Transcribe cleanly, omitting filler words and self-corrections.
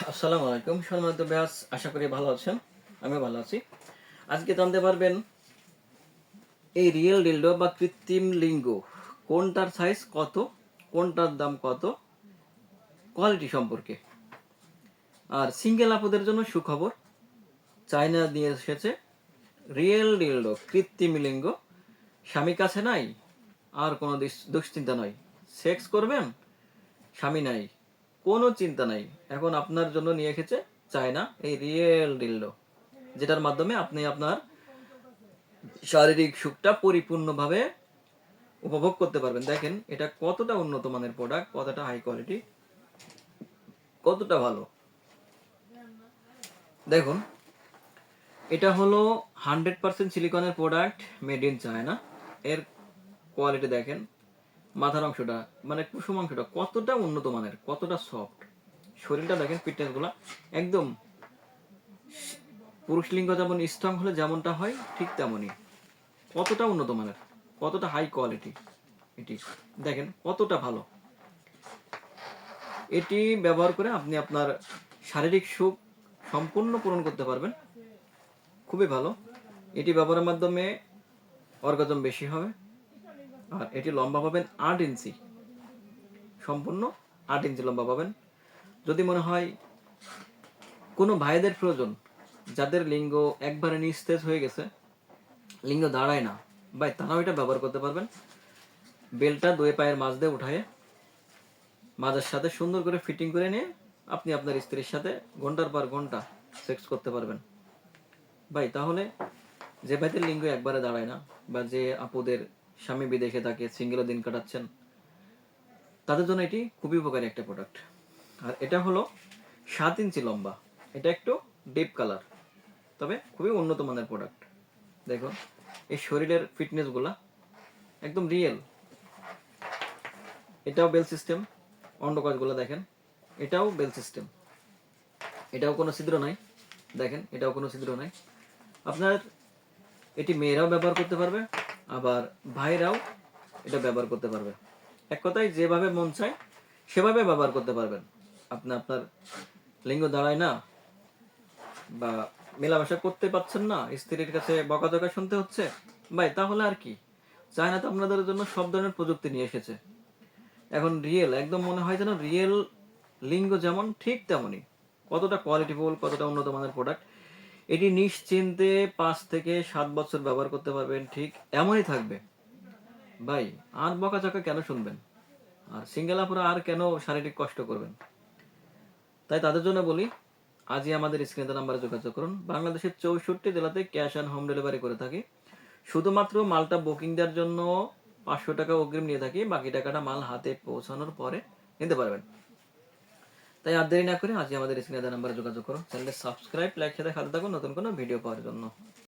আসসালামু আলাইকুম সম্মানিত ব্যাস, আশা করি ভালো আছেন। আমি ভালো আছি। আজকে জানতে পারবেন এই রিয়েল ডিলডো বা কৃত্রিম লিঙ্গ কোনটার সাইজ কত, কোনটার দাম কত, কোয়ালিটি সম্পর্কে। আর সিঙ্গেল আপুদের জন্য সুখবর, চায়না নিয়ে এসেছে রিয়েল ডিলডো কৃত্রিম লিঙ্গ। স্বামী কাছে নাই, আর কোনো দুশ্চিন্তা নয়। সেক্স করবেন, স্বামী নাই, কোনো চিন্তা নাই। এখন আপনার জন্য নিয়ে এসেছে চায়না এই রিয়েল ডিলডো, যেটার মাধ্যমে আপনি আপনার শারীরিক সুখটা পরিপূর্ণভাবে উপভোগ করতে পারবেন। দেখেন এটা কতটা উন্নত মানের প্রোডাক্ট, কতটা হাই কোয়ালিটি, কতটা ভালো। দেখুন এটা হলো 100% সিলিকনের প্রোডাক্ট, মেড ইন চায়না। এর কোয়ালিটি দেখেন, মাথার অংশটা মানে কুসুম অংশটা কতটা উন্নত মানের, কতটা সফট। শরীরটা দেখেন, ফিটনেসগুলো একদম পুরুষ লিঙ্গ যেমন স্ট্রং হলে যেমনটা হয় ঠিক তেমনই। কতটা উন্নত মানের, কতটা হাই কোয়ালিটি, এটি দেখেন কতটা ভালো। এটি ব্যবহার করে আপনি আপনার শারীরিক সুখ সম্পূর্ণ পূরণ করতে পারবেন। খুবই ভালো। এটি ব্যবহারের মাধ্যমে অর্গাজম বেশি হবে। আর এটি লম্বা পাবেন 8 ইঞ্চি, সম্পূর্ণ 8 ইঞ্চি লম্বা পাবেন। যদি মনে হয় কোনো ভাইদের প্রয়োজন, যাদের লিঙ্গ একবারে নিস্তেজ হয়ে গেছে, লিঙ্গ দাঁড়ায় না, ভাই তারাও এটা ব্যবহার করতে পারবেন। বেলটা দুই পায়ের মাঝ দিয়ে উঠায় মাঝের সাথে সুন্দর করে ফিটিং করে নিয়ে আপনি আপনার স্ত্রীর সাথে ঘন্টার পর ঘন্টা সেক্স করতে পারবেন। ভাই তাহলে যে ভাইদের লিঙ্গ একবারে দাঁড়ায় না, বা যে আপুদের স্বামী বিদেশে থাকে, সিঙ্গেলও দিন কাটাচ্ছেন, তাদের জন্য এটি খুবই উপকারী একটা প্রোডাক্ট। আর এটা হলো 7 ইঞ্চি লম্বা। এটা একটু ডিপ কালার, তবে খুবই উন্নত মানের প্রোডাক্ট। দেখুন এই শরীরের ফিটনেসগুলা একদম রিয়েল। এটাও বেল সিস্টেম, অন্ডকোষগুলো দেখেন, এটাও বেল সিস্টেম, এটাও কোনো ছিদ্র নাই। দেখেন এটাও কোনো ছিদ্র নাই। আপনার এটি মেয়েরাও ব্যবহার করতে পারবে, আবার ভাইরাও এটা ব্যবহার করতে পারবে। এক কথায় যেভাবে মন চায় সেভাবে ব্যবহার করতে পারবেন। আপনি আপনার লিঙ্গ দাঁড়ায় না, বা মেলামেশা করতে পারছেন না, স্ত্রীর কাছে বকাঝকা শুনতে হচ্ছে, ভাই তাহলে আর কি, চায়না তো আপনাদের জন্য সব ধরনের প্রযুক্তি নিয়ে এসেছে। এখন রিয়েল একদম মনে হয় যেন রিয়েল লিঙ্গ যেমন ঠিক তেমনই। কতটা কোয়ালিটিফুল, কতটা উন্নত মানের প্রোডাক্ট। এটি নিশ্চিন্তে 5 থেকে 7 বছর ব্যবহার করতে পারবেন, ঠিক এমনই থাকবে। ভাই আর বকাঝকা কেন শুনবেন? আর সিঙ্গেল আপুরা আর কেন শারীরিক কষ্ট করবেন? তাই তাদের জন্য বলি, আজই আমাদের স্ক্রিনে নাম্বারে যোগাযোগ করুন। বাংলাদেশের 64 জেলাতে ক্যাশ অ্যান্ড হোম ডেলিভারি করে থাকি। শুধুমাত্র মালটা বুকিং দেওয়ার জন্য 500 টাকা অগ্রিম নিয়ে থাকি, বাকি টাকাটা মাল হাতে পৌঁছানোর পরে নিতে পারবেন। তাই আর দেরি না করে আজই আমাদের স্ক্রিনে নাম্বারে যোগাযোগ করুন। চ্যানেলটা সাবস্ক্রাইব, লাইক সাথে খাতে থাকুন নতুন কোনো ভিডিও পাওয়ার জন্য।